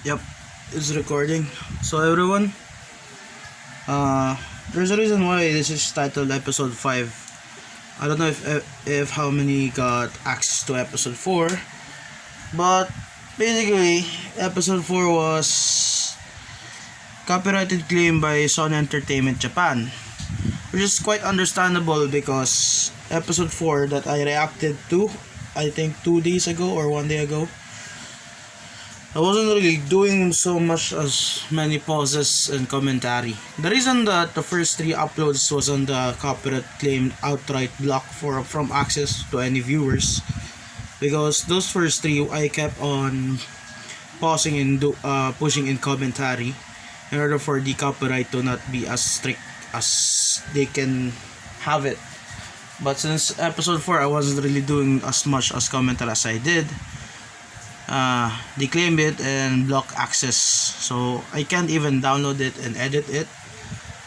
Yep, it's recording. So everyone, there's a reason why this is titled episode 5. I don't know if how many got access to episode 4, but basically episode 4 was copyrighted claim by Sony Entertainment Japan, which is quite understandable because episode 4 that I reacted to, I think 2 days ago or 1 day ago, I wasn't really doing so much as many pauses and commentary. The reason that the first 3 uploads was on the copyright claim outright block from access to any viewers, because those first 3 I kept on pausing and pushing in commentary in order for the copyright to not be as strict as they can have it. But since episode 4 I wasn't really doing as much as commentary as I did, they claimed it and block access, so I can't even download it and edit it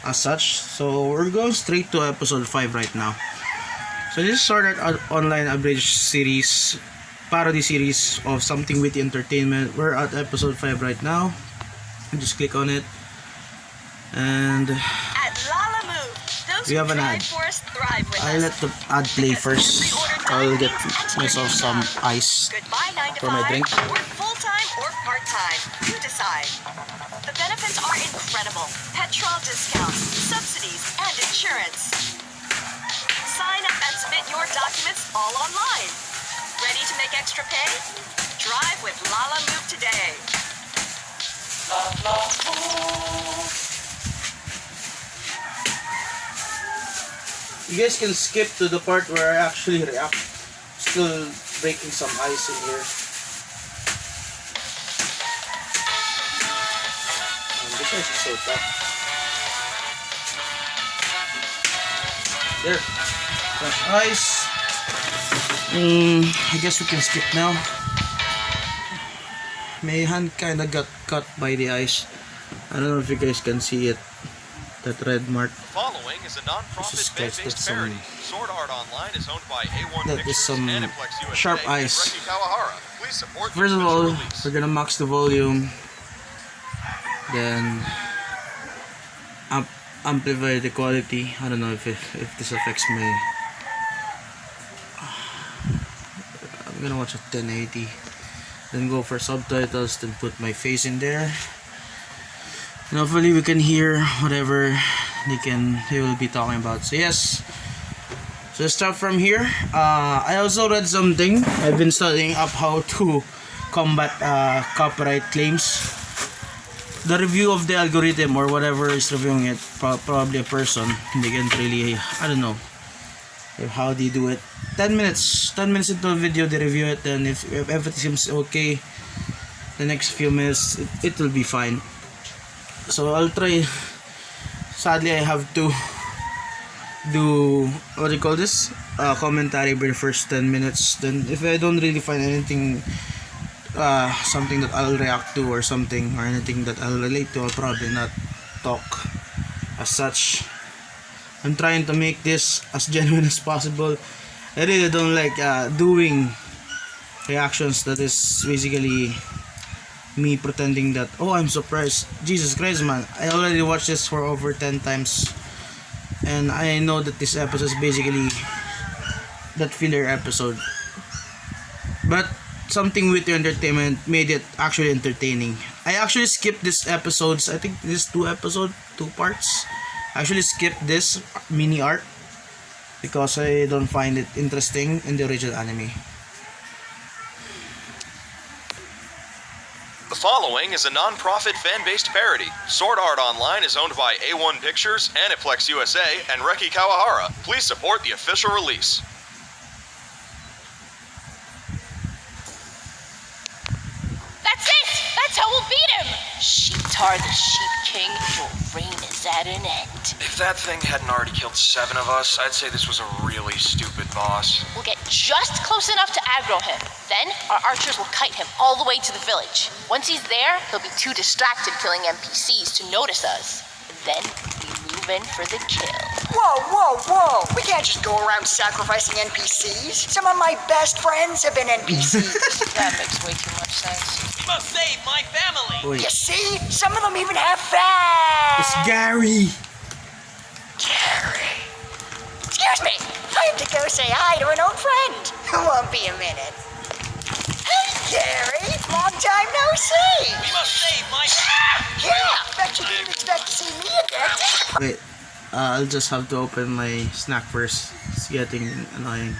as such. So we're going straight to episode 5 right now. So this is sort of online abridged series, parody series of Something Witty Entertainment. We're at episode 5 right now. Just click on it and we have an ad. I'll let the ad play first. I'll get myself some ice for my drink. Work full-time or part-time. You decide. The benefits are incredible. Petrol discounts, subsidies, and insurance. Sign up and submit your documents all online. Ready to make extra pay? Drive with Lala Move today. You guys can skip to the part where I actually react. Still breaking some ice in here. This ice is so tough. There. Fresh ice. I guess we can skip now. My hand kinda got cut by the ice. I don't know if you guys can see it. That red mark. Following is a non-profit fan-based parody. Sword Art Online is owned by A1 That is some USA, sharp ice. Please support First of all, we're gonna max the volume, then amplify the quality. I don't know if this affects my. I'm gonna watch at 1080, then go for subtitles, then put my face in there. And hopefully we can hear whatever they will be talking about. So yes, so let's start from here. I also read something. I've been studying up how to combat copyright claims. The review of the algorithm or whatever is reviewing it, probably a person. They can't really, I don't know how they do it. 10 minutes into a video they review it, and if everything seems okay, the next few minutes it will be fine. So I'll try. Sadly, I have to do what do you call this? Commentary for the first 10 minutes. Then if I don't really find anything, something that I'll react to or something or anything that I'll relate to, I'll probably not talk as such. I'm trying to make this as genuine as possible. I really don't like doing reactions that is basically me pretending that, oh, I'm surprised. Jesus Christ, man, I already watched this for over 10 times and I know that this episode is basically that filler episode, but Something Witty Entertainment made it actually entertaining. I actually skipped this episodes. I think this is 2 parts. I actually skipped this mini art because I don't find it interesting in the original anime. The following is a non-profit fan-based parody. Sword Art Online is owned by A1 Pictures, Aniplex USA, and Reki Kawahara. Please support the official release. That's it! That's how we'll beat him! Sheeptar the Sheep King, your reign is at an end. If that thing hadn't already killed 7 of us, I'd say this was a really stupid boss. We'll get just close enough to aggro him. Then, our archers will kite him all the way to the village. Once he's there, he'll be too distracted killing NPCs to notice us. Then, we move in for the kill. Whoa! We can't just go around sacrificing NPCs. Some of my best friends have been NPCs. That makes way too much sense. must save my family. Wait, You see? Some of them even have fans. it's Gary. Gary. Excuse me. I have to go say hi to an old friend. Won't be a minute. Hey, Gary. Long time no see. We must save my. Yeah, bet you didn't expect to see me again. Wait, I'll just have to open my snack first. It's getting annoying.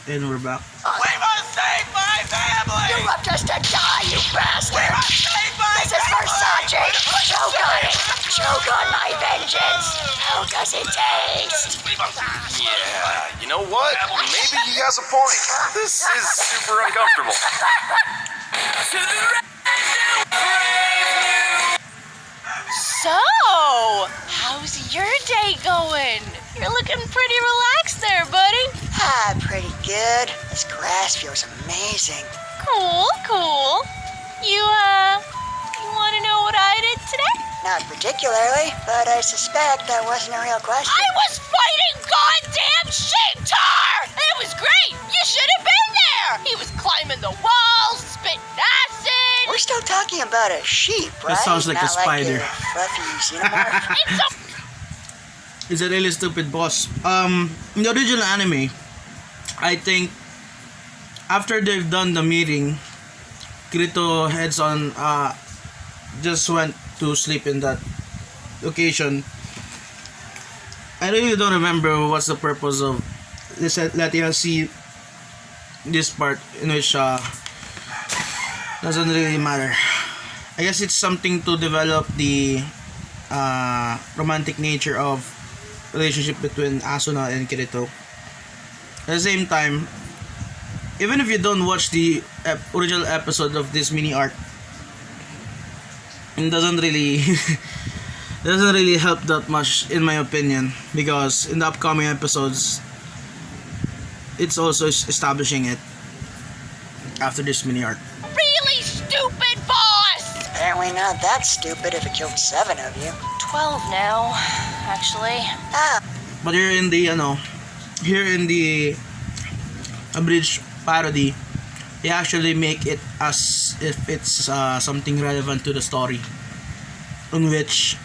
And we're back. We must save my family. You left us to die, you bastard. We must save my This is Versace. Choke on it. Choke on my vengeance. How does it taste? Yeah, you know what? Maybe he has a point. This is super uncomfortable. So, how's your day going? You're looking pretty relaxed there, buddy. Ah, pretty good. This grass feels amazing. Cool. You want to know what I did today? Not particularly, but I suspect that wasn't a real question. I was fighting goddamn sheep tar! And it was great! You should have been there! He was climbing the walls, spitting acid. We're still talking about a sheep, right? That sounds like Not a spider. Like a fluffy xenomorph. It's a It's a really stupid boss. In the original anime, I think after they've done the meeting, Kirito heads on just went to sleep in that location. I really don't remember what's the purpose of this, letting us see this part in which doesn't really matter. I guess it's something to develop the romantic nature of relationship between Asuna and Kirito. At the same time, even if you don't watch the original episode of this mini arc, it doesn't really help that much in my opinion, because in the upcoming episodes it's also establishing it after this mini arc. really stupid boss! Apparently not that stupid if it killed 7 of you. 12 now, actually. Ah, But here in the Abridged Parody, they actually make it as if it's something relevant to the story, in which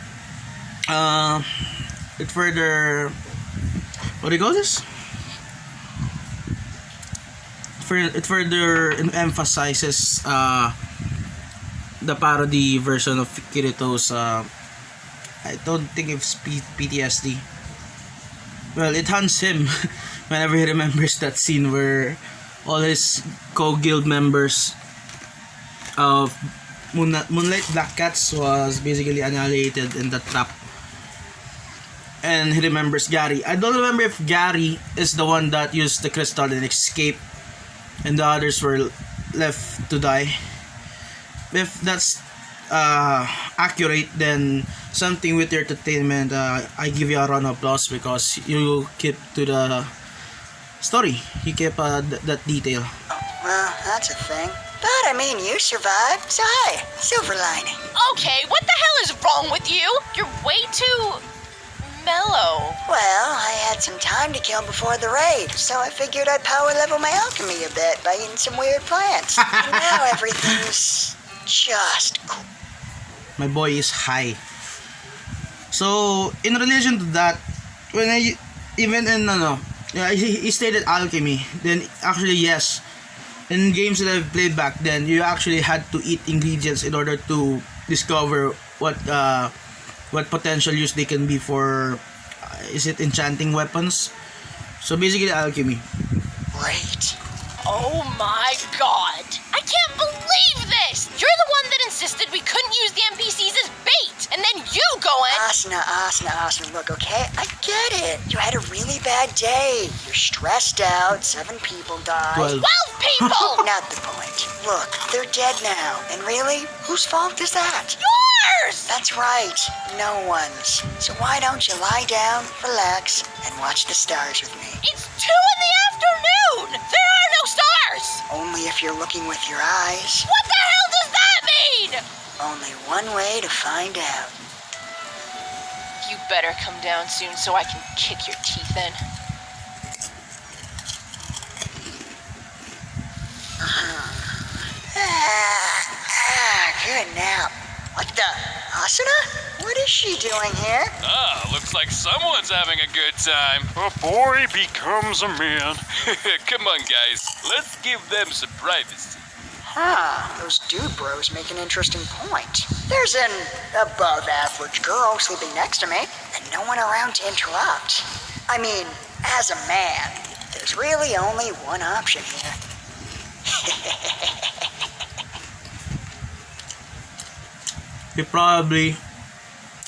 it further, what do you call this? It further emphasizes the parody version of Kirito's I don't think it's PTSD. Well, it haunts him whenever he remembers that scene where all his co-guild members of Moonlight Black Cats was basically annihilated in the trap. And he remembers Gary. I don't remember if Gary is the one that used the crystal and escaped and the others were left to die. If that's accurate, then something with your entertainment, I give you a round of applause, because you keep to the story. You keep that detail. well, that's a thing. But I mean, you survived, so hey, silver lining. Okay, what the hell is wrong with you? You're way too mellow. Well, I had some time to kill before the raid, so I figured I'd power level my alchemy a bit by eating some weird plants. And now everything's just cool. My boy is high. So in relation to that, when I even in he stated alchemy, then actually yes, in games that I've played back then, you actually had to eat ingredients in order to discover what potential use they can be for is it enchanting weapons. So basically alchemy. Great. Oh my god. I can't believe this! You're the one that insisted we couldn't use the NPCs as bait, and then you go in. Asuna, look, okay? I get it. You had a really bad day. You're stressed out. 7 people died. 12. 12 people! Not the point. Look, they're dead now. And really, whose fault is that? Yours! That's right. No one's. So why don't you lie down, relax, and watch the stars with me? It's 2 in the afternoon! There are no stars! Only if you're looking with your eyes. What the hell does that mean? Only one way to find out. You better come down soon so I can kick your teeth in. she doing here? Ah, looks like someone's having a good time. A boy becomes a man. Come on, guys. Let's give them some privacy. Those dude bros make an interesting point. There's an above-average girl sleeping next to me, and no one around to interrupt. I mean, as a man, there's really only one option here. He probably,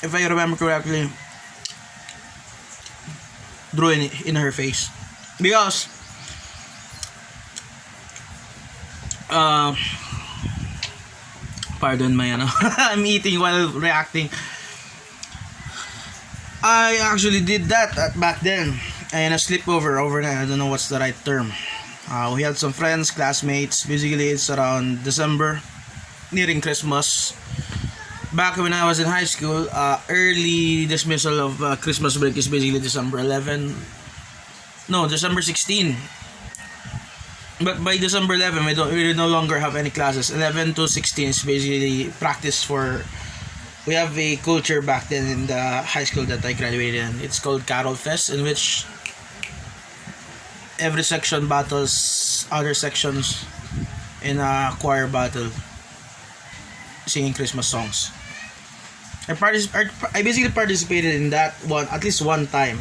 if I remember correctly, drew in her face. Because pardon my I'm eating while reacting. I actually did that back then. And a sleepover overnight. I don't know what's the right term. We had some friends, classmates. Basically, it's around December, nearing Christmas. Back when I was in high school, early dismissal of Christmas break is basically December 11. No, December 16. But by December 11, we no longer have any classes. 11 to 16 is basically practice for. We have a culture back then in the high school that I graduated in. It's called Carol Fest, in which every section battles other sections in a choir battle, singing Christmas songs. I basically participated in that one at least one time.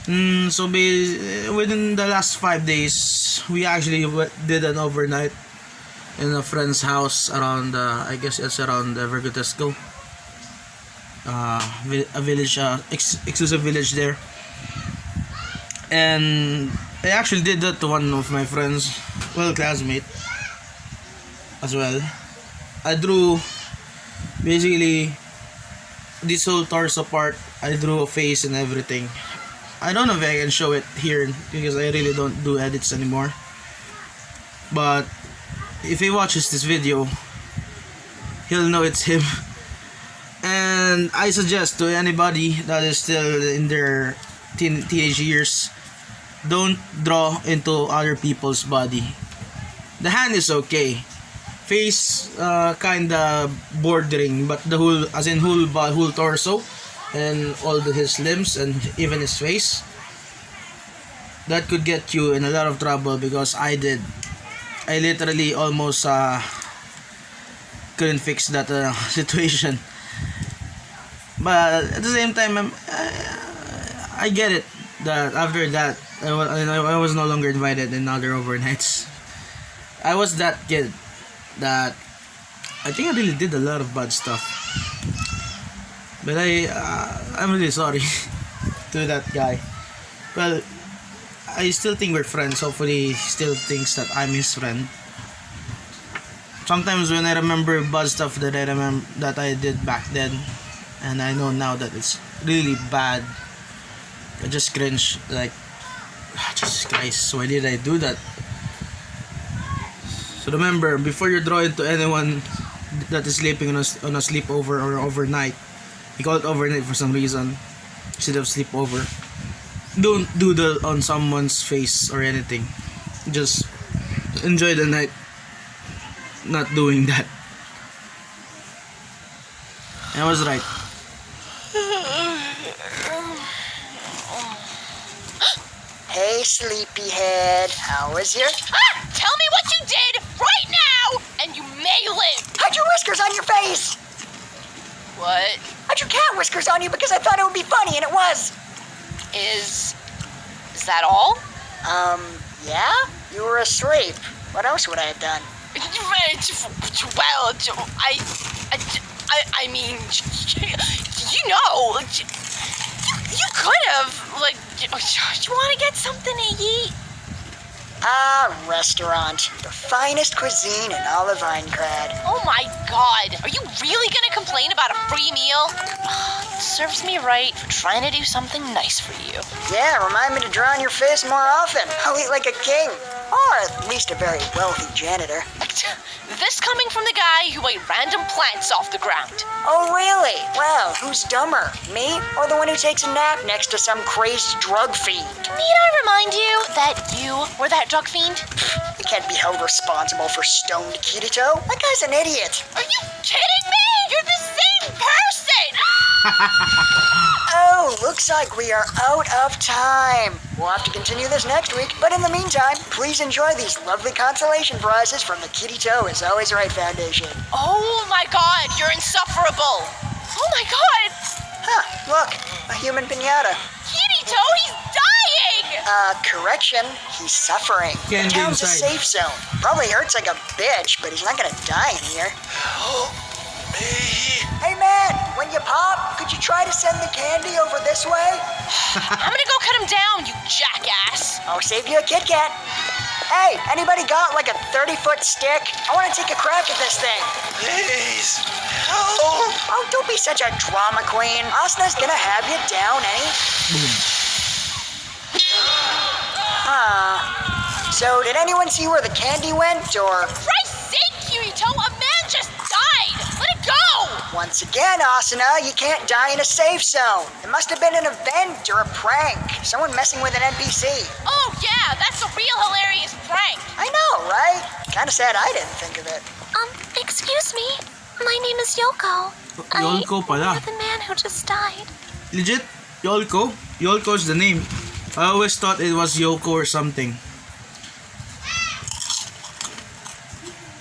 Within the last 5 days, we actually did an overnight in a friend's house around, I guess it's around Vergotesco, a village, exclusive village there. And I actually did that to one of my friends, classmate as well. I drew basically this whole torso part. I drew a face and everything. I don't know if I can show it here because I really don't do edits anymore. But if he watches this video, he'll know it's him. And I suggest to anybody that is still in their teenage years, don't draw into other people's body. The hand is okay. Face kinda bordering, but the whole, as in whole torso and all his limbs and even his face, that could get you in a lot of trouble because I literally almost couldn't fix that situation. But at the same time, I get it that after that I was no longer invited in other overnights. I was that kid that I think I really did a lot of bad stuff. But I'm really sorry to that guy. Well, I still think we're friends. Hopefully he still thinks that I'm his friend. Sometimes when I remember bad stuff that I did back then, and I know now that it's really bad, I just cringe, like, Jesus Christ, why did I do that? So remember, before you draw into anyone that is sleeping on a sleepover or overnight, we call it overnight for some reason instead of sleepover, don't do that on someone's face or anything. Just enjoy the night not doing that. I was right. Hey, sleepyhead, how was your... Tell me what you did right now, and you may live. How'd your whiskers on your face? What How'd your cat whiskers on you because I thought it would be funny and it was? is that all? Yeah? You were asleep. What else would I have done? Well, I mean, you know, you could have, like, do you want to get something to eat? Restaurant. The finest cuisine in all of Einkrad. Oh my god, are you really gonna complain about a free meal? It serves me right for trying to do something nice for you. Yeah, remind me to draw on your face more often. I'll eat like a king. Or at least a very wealthy janitor. This coming from the guy who ate random plants off the ground. Oh, really? Well, who's dumber? Me or the one who takes a nap next to some crazy drug fiend? Need I remind you that you were that drug fiend? I can't be held responsible for stoned Kirito. That guy's an idiot. Are you kidding me? You're the same person! Oh, looks like we are out of time. We'll have to continue this next week, but in the meantime, please enjoy these lovely consolation prizes from the Kitty Toe is Always Right Foundation. Oh my god, you're insufferable! Oh my god! Huh, look, a human piñata. Kitty Toe, he's dying! Correction, he's suffering. Can't The be town's a inside. safe zone. Probably hurts like a bitch, but he's not gonna die in here. Hey man, when you pop, could you try to send the candy over this way? I'm gonna go cut him down, you jackass! I'll save you a Kit Kat. Hey, anybody got like a 30-foot stick? I want to take a crack at this thing. Please. Oh, don't be such a drama queen. Asna's gonna have you down, So, did anyone see where the candy went, or? Christ's sake, Kirito, a man just died! Let it go! Once again, Asuna, you can't die in a safe zone. It must have been an event or a prank. Someone messing with an NPC. Oh yeah, that's a real hilarious prank! I know, right? Kinda sad I didn't think of it. Excuse me. My name is Yoko. Yolko pala. The man who just died. Legit? Yolko? Yolko is the name. I always thought it was Yoko or something.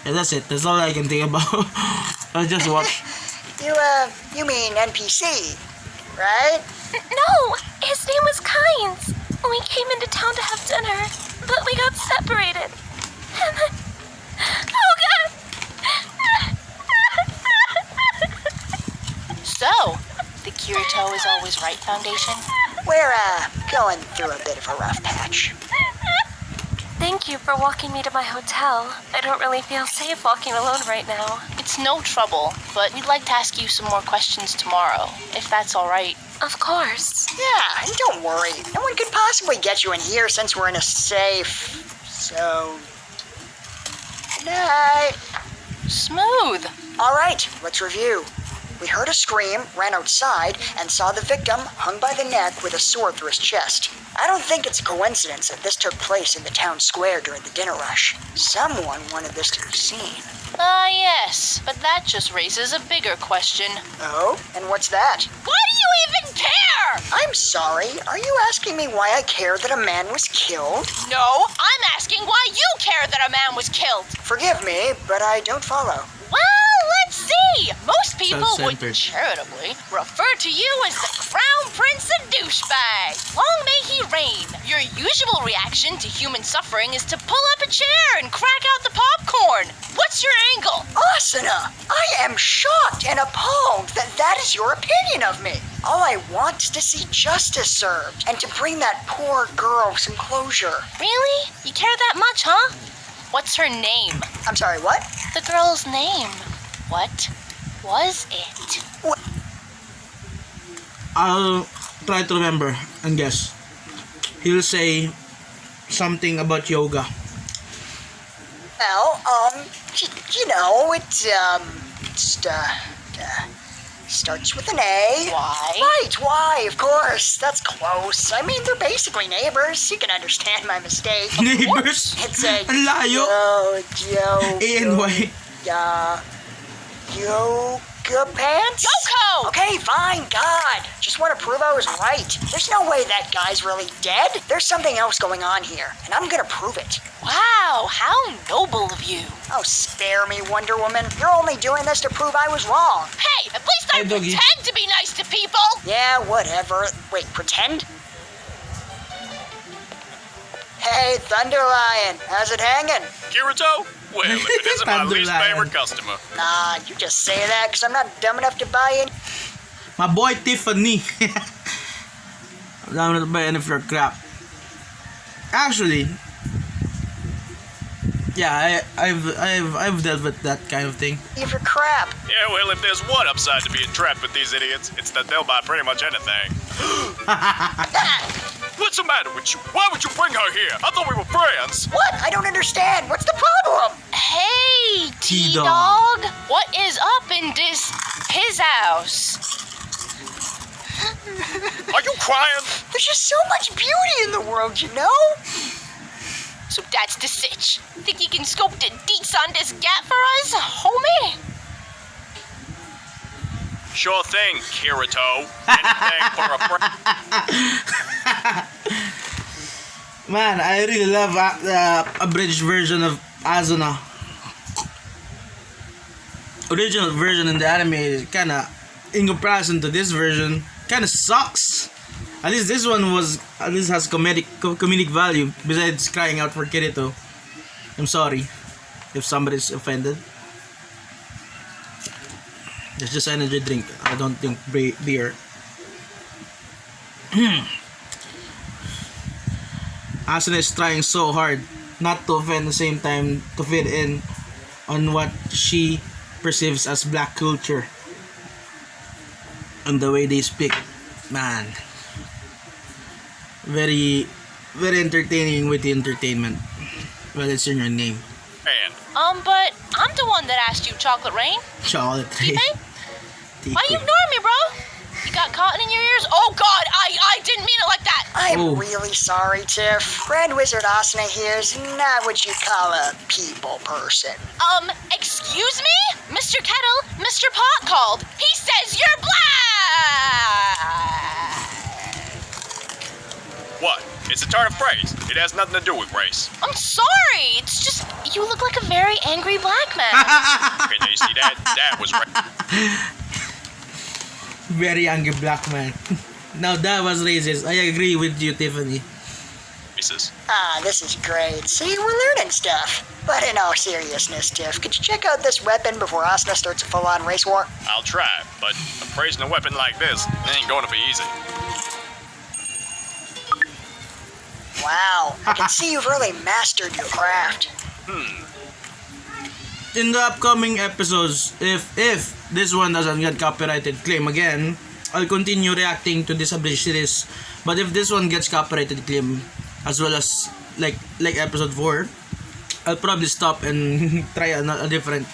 Yeah, that's it. That's all I can think about. I just watched. You mean NPC, right? No, his name was Kynes. We came into town to have dinner, but we got separated. And then... Oh, God! So, the Kirito is Always Right Foundation? We're, going through a bit of a rough patch. Thank you for walking me to my hotel. I don't really feel safe walking alone right now. It's no trouble, but we'd like to ask you some more questions tomorrow, if that's alright. Of course. Yeah, and don't worry. No one could possibly get you in here since we're in a safe... So... Good night. Smooth. All right, let's review. We heard a scream, ran outside, and saw the victim hung by the neck with a sword through his chest. I don't think it's a coincidence that this took place in the town square during the dinner rush. Someone wanted this to be seen. Yes, but that just raises a bigger question. Oh? And what's that? Why do you even care? I'm sorry, are you asking me why I care that a man was killed? No, I'm asking why you care that a man was killed. Forgive me, but I don't follow. Well, let's see. Most people would Self-centered. charitably refer to you as the Crown Prince of Douchebag. Long may he reign. Your usual reaction to human suffering is to pull up a chair and crack out the popcorn. What's your angle? Asuna, I am shocked and appalled that that is your opinion of me. All I want is to see justice served and to bring that poor girl some closure. Really? You care that much, huh? What's her name? I'm sorry, what? The girl's name. What was it? I'll try to remember and guess. He'll say something about yoga. Well, you know, it, starts with an A. Why? Right, why, of course. That's close. I mean, they're basically neighbors. You can understand my mistake. Neighbors? It's a... Ang layo. A-N-Y. Yoga pants? Yoko! Okay, fine, God. Just want to prove I was right. There's no way that guy's really dead. There's something else going on here, and I'm gonna prove it. Wow, how noble of you. Oh, spare me, Wonder Woman. You're only doing this to prove I was wrong. Hey, at least I Hey, doggy. pretend to be nice to people. Yeah, whatever. Wait, pretend? Hey, Thunderlion, how's it hanging? Kirito? Well, if it isn't my least Thunderlion. favorite customer. Nah, you just say that because I'm not dumb enough to buy it. My boy Tiffany. I'm not gonna buy any of your crap. Actually, yeah, I've dealt with that kind of thing. Give your crap. Yeah, well, if there's one upside to being trapped with these idiots, it's that they'll buy pretty much anything. What's the matter with you? Why would you bring her here? I thought we were friends. What? I don't understand. What's the problem? Hey, T-Dog. T-Dog. What is up in his house? Are you crying? There's just so much beauty in the world, you know? So that's the sitch. Think you can scope the deets on this gat for us, homie? Sure thing, Kirito. Anything for a friend. Man, I really love the abridged version of Asuna. Original version in the anime is kinda, in comparison to this version, kinda sucks. At least this one has comedic value besides crying out for Kirito. I'm sorry if somebody's offended. It's just energy drink. I don't think beer. Asuna is trying so hard not to offend, at the same time to fit in on what she perceives as black culture and the way they speak. Man, very entertaining with the entertainment. Well, it's in your name. And But I'm the one that asked you, Chocolate Rain. Chocolate Rain. T-Pain? Why you ignoring me, bro? You got cotton in your ears? Oh God, I didn't mean it like that. I'm really sorry, Tiff. Red Wizard Asuna here is not what you call a people person. Excuse me? Mr. Kettle, Mr. Pot called. He says you're black. what? It's a turn of phrase. It has nothing to do with race. I'm sorry. It's just you look like a very angry black man. Okay, now you see that? That was right. Very angry black man. Now that was racist. I agree with you, Tiffany. Racist. This is great. See, we're learning stuff. But in all seriousness, Tiff, could you check out this weapon before Asuna starts a full-on race war? I'll try, but appraising a weapon like this ain't going to be easy. Wow, I can see you've really mastered your craft. In the upcoming episodes, if this one doesn't get copyrighted claim again, I'll continue reacting to this abridged series. But if this one gets copyrighted claim, as well as like episode 4, I'll probably stop and try a different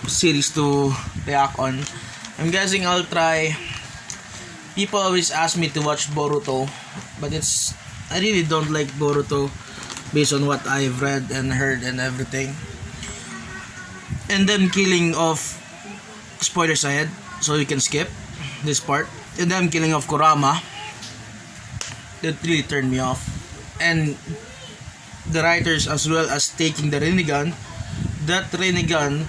series to react on. I'm guessing I'll try. People always ask me to watch Boruto, but I really don't like Boruto based on what I've read and heard and everything. And then killing of, spoilers ahead, so you can skip this part. And then killing of Kurama, that really turned me off. And the writers, as well as taking the Rinnegan, that Rinnegan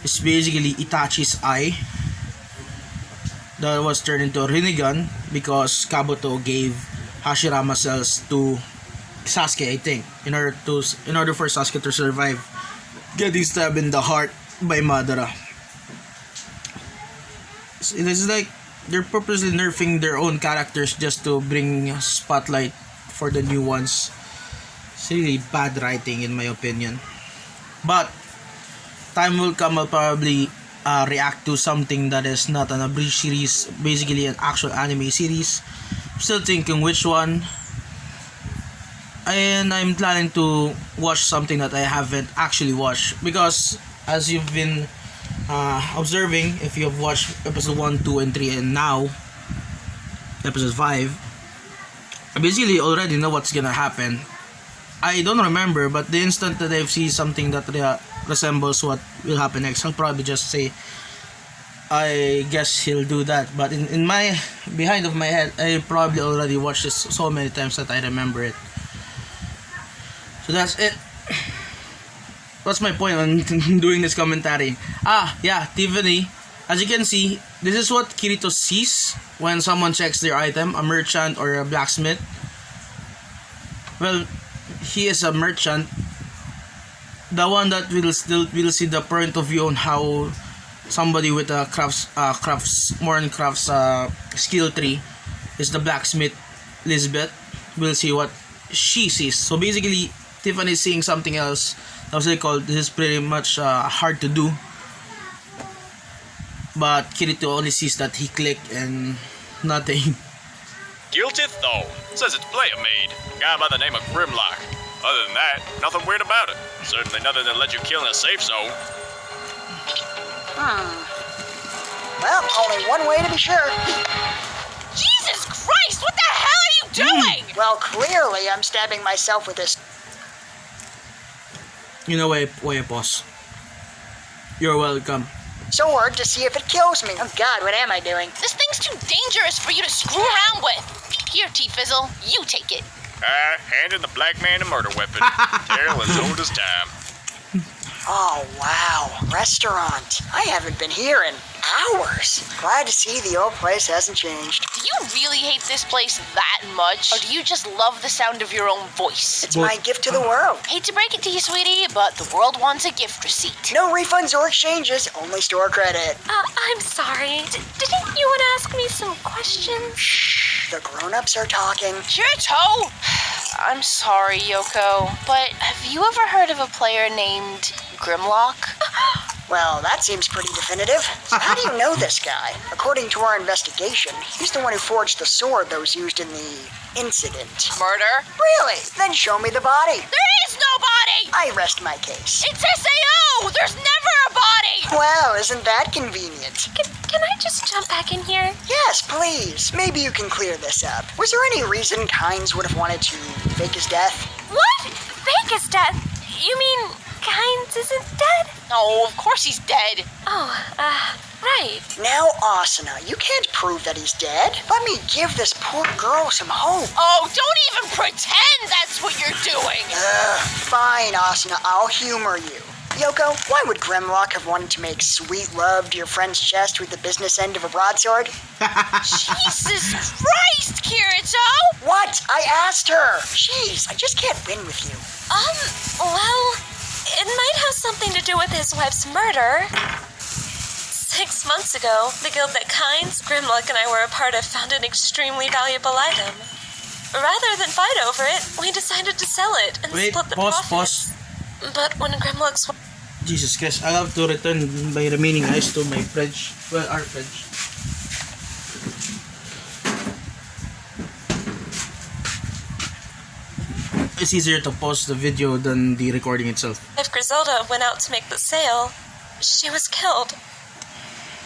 is basically Itachi's eye that was turned into a Rinnegan because Kabuto gave Hashirama cells to Sasuke, I think, in order for Sasuke to survive getting stabbed in the heart by Madara. It is like they're purposely nerfing their own characters just to bring spotlight for the new ones. It's really bad writing, in my opinion. But time will come, I'll probably react to something that is not an abridged series, basically an actual anime series. I'm still thinking which one. And I'm planning to watch something that I haven't actually watched, because as you've been observing, if you have watched episode 1, 2, and 3, and now episode 5, I basically already know what's gonna happen. I don't remember, but the instant that I see something that resembles what will happen next, I'll probably just say, I guess he'll do that. But in my behind of my head, I probably already watched this so many times that I remember it. So that's it. What's my point on doing this commentary? Yeah, Tiffany. As you can see, this is what Kirito sees when someone checks their item, a merchant or a blacksmith. Well, he is a merchant. The one that will see the point of view on how somebody with a modern crafts skill tree is the blacksmith. Elizabeth will see what she sees. So basically, Tiffany is seeing something else. That's what they call. This is pretty much hard to do. But Kirito only sees that he clicked and nothing. Guilty Throne. Says it's player made. A guy by the name of Grimlock. Other than that, nothing weird about it. Certainly nothing that let you kill in a safe zone. Well, only one way to be sure. Jesus Christ, what the hell are you doing? Well, clearly I'm stabbing myself with this. You know why I pause. You're welcome. sword to see if it kills me. Oh God, what am I doing? This thing's too dangerous for you to screw around with. Here, T-Fizzle, you take it. Handing the black man a murder weapon. Tale as old as time. Oh wow, restaurant. I haven't been here in hours. Glad to see the old place hasn't changed. Do you really hate this place that much? Or do you just love the sound of your own voice? It's my gift to the world. Hate to break it to you, sweetie, but the world wants a gift receipt. No refunds or exchanges, only store credit. I'm sorry. Didn't you want to ask me some questions? Shh, the grown-ups are talking. Kirito! I'm sorry, Yoko, but have you ever heard of a player named Grimlock? Well, that seems pretty definitive. So how do you know this guy? According to our investigation, he's the one who forged the sword that was used in the incident. Murder? Really? Then show me the body. There is no body! I rest my case. It's SAO! There's never a body! Well, isn't that convenient? Can I just jump back in here? Yes, please. Maybe you can clear this up. Was there any reason Kynes would have wanted to fake his death? What? Fake his death? You mean Kynes isn't dead? No, of course he's dead. Oh, right. Now, Asuna, you can't prove that he's dead. Let me give this poor girl some hope. Oh, don't even pretend that's what you're doing! Fine, Asuna, I'll humor you. Yoko, why would Grimlock have wanted to make sweet love to your friend's chest with the business end of a broadsword? Jesus Christ, Kirito! What? I asked her. Jeez, I just can't win with you. Well, it might have something to do with his wife's murder. 6 months ago, the guild that Kynes, Grimlock, and I were a part of found an extremely valuable item. Rather than fight over it, we decided to sell it and Wait, split the pause. profits. But when Grimlock's Jesus Christ, I have to return by remaining ice to my fridge. Well, our fridge. It's easier to pause the video than the recording itself. If Griselda went out to make the sale, she was killed.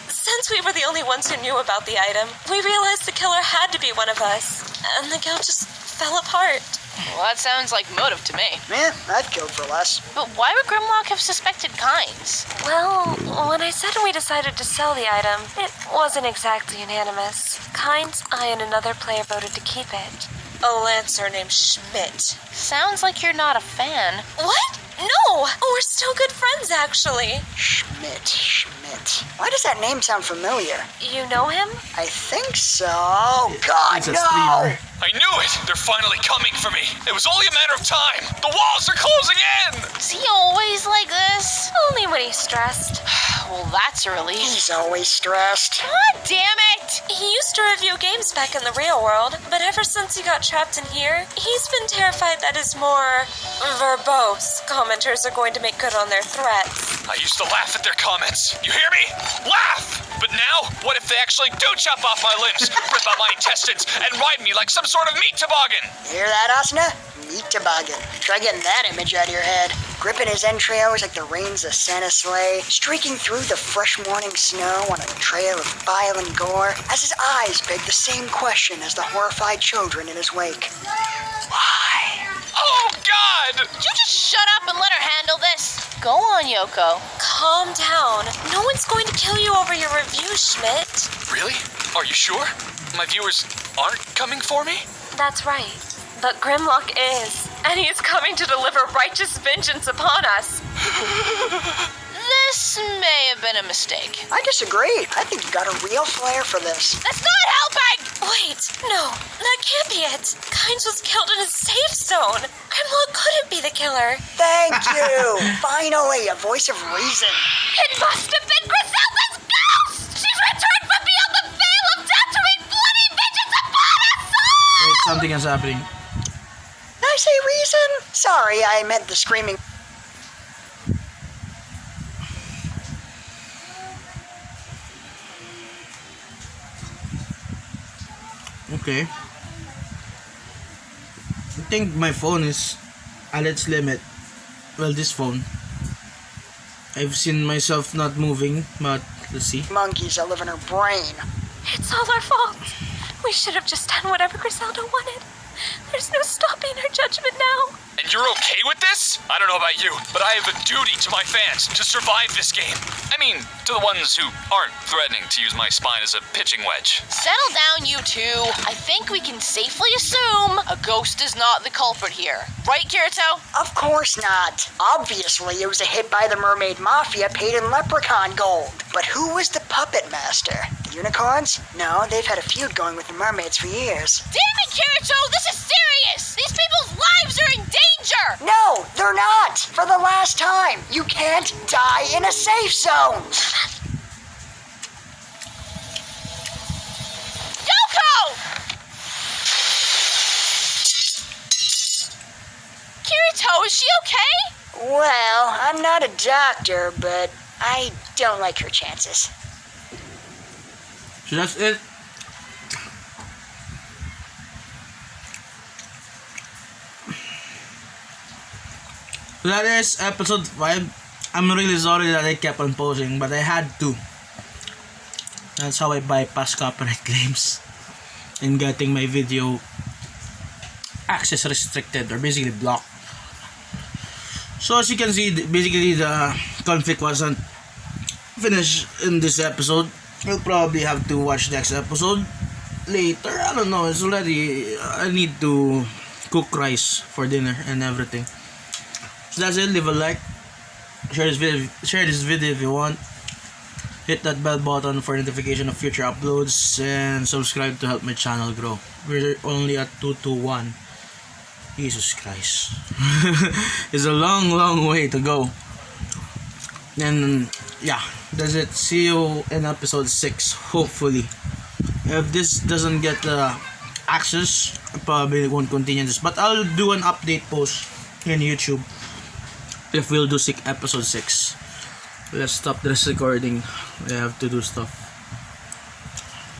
Since we were the only ones who knew about the item, we realized the killer had to be one of us, and the guild just fell apart. Well, that sounds like motive to me. I've killed for less. But why would Grimlock have suspected Kynes? Well, when I said we decided to sell the item, it wasn't exactly unanimous. Kynes, I, and another player voted to keep it. A lancer named Schmidt. Sounds like you're not a fan. What? No! We're still good friends, actually. Schmidt. Why does that name sound familiar? You know him? I think so. Oh, God, It's a no! streamer. I knew it! They're finally coming for me! It was only a matter of time! The walls are closing in! Is he always like this? Only when he's stressed. Well, that's a relief. He's always stressed. God damn it! He used to review games back in the real world, but ever since he got trapped in here, he's been terrified that his more verbose commenters are going to make good on their threats. I used to laugh at their comments. You hear me? Laugh! But now, what if they actually do chop off my limbs, rip out my intestines, and ride me like some sort of meat toboggan? Hear that, Asuna? Meat toboggan. Try getting that image out of your head. Gripping his entrails like the reins of Santa's sleigh, streaking through the fresh morning snow on a trail of bile and gore, as his eyes beg the same question as the horrified children in his wake. Why? Oh, God! Would you just shut up and let her handle this? Go on, Yoko. Calm down. No one's going to kill you over your review, Schmidt. Really? Are you sure? My viewers aren't coming for me? That's right. But Grimlock is, and he is coming to deliver righteous vengeance upon us. This may have been a mistake. I disagree. I think you got a real flair for this. That's not helping! Wait, no, that can't be it. Kynes was killed in a safe zone. Grimlock couldn't be the killer. Thank you. Finally, a voice of reason. It must have been Griselda's ghost! She's returned from beyond the veil of death to wreak bloody vengeance upon us all! Wait, something is happening. Did I say reason? Sorry, I meant the screaming. Okay. I think my phone is at its limit. Well, this phone. I've seen myself not moving, but let's see. Monkeys that live in her brain. It's all our fault. We should have just done whatever Griselda wanted. There's no stopping her judgment now. And You're okay with this? I don't know about you, but I have a duty to my fans to survive this game. I mean, to the ones who aren't threatening to use my spine as a pitching wedge. Settle down, you two. I think we can safely assume a ghost is not the culprit here. Right, Kirito? Of course not. Obviously, it was a hit by the Mermaid Mafia paid in leprechaun gold. But who was the puppet master? The unicorns? No, they've had a feud going with the mermaids for years. Damn it, Kirito! This is serious! These people's lives are in danger! No, they're not! For the last time, you can't die in a safe zone! Yoko! Kirito, is she okay? Well, I'm not a doctor, but I don't like her chances. So that's it. So that is episode 5. I'm really sorry that I kept on posing, but I had to. That's how I bypass copyright claims and getting my video access restricted or basically blocked. So as you can see, basically the conflict wasn't finished in this episode. We'll probably have to watch next episode later. I don't know. It's already. I need to cook rice for dinner and everything. So that's it. Leave a like. Share this video if you want. Hit that bell button for notification of future uploads and subscribe to help my channel grow. We're only at 221. Jesus Christ. It's a long way to go. And yeah, that's it. See you in episode 6, hopefully. If this doesn't get access, I probably won't continue this. But I'll do an update post in YouTube if we'll do episode 6. Let's stop this recording. I have to do stuff.